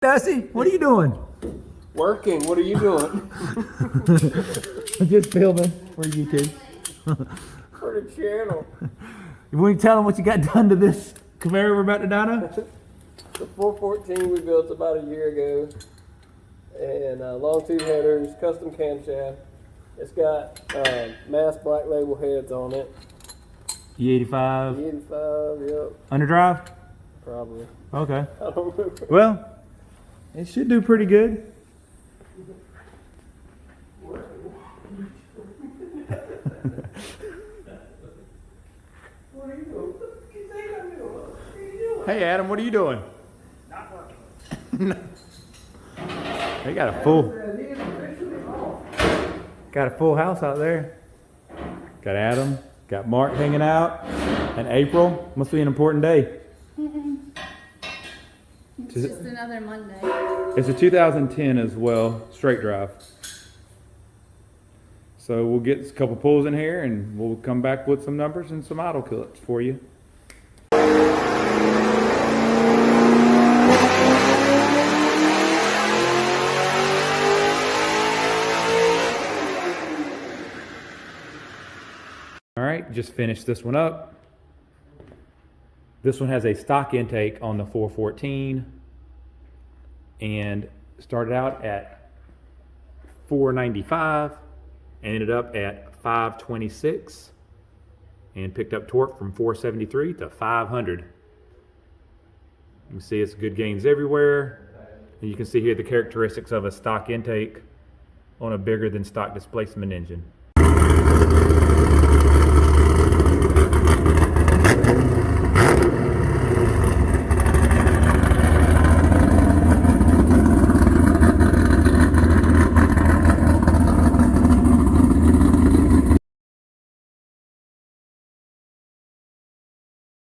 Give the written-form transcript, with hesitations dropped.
Dusty, what are you doing? Working. What are you doing? I'm just filming for YouTube. For the channel. You want to tell them what you got done to this Camaro we're about to dyno? The 414 we built about a year ago. And long tube headers, custom camshaft. It's got mass black label heads on it. E85. E85, yep. Underdrive? Probably. Okay. I don't remember. Well, it should do pretty good. Hey Adam, what are you doing? Not working. They got a full house out there. Got Adam, got Mark hanging out, and April. Must be an important day. It's just another Monday. It's a 2010 as well, straight drive. So we'll get a couple pulls in here and we'll come back with some numbers and some idle clips for you. All right, just finished this one up. This one has a stock intake on the 414 and started out at 495 and ended up at 526 and picked up torque from 473 to 500. You can see it's good gains everywhere. And you can see here the characteristics of a stock intake on a bigger than stock displacement engine.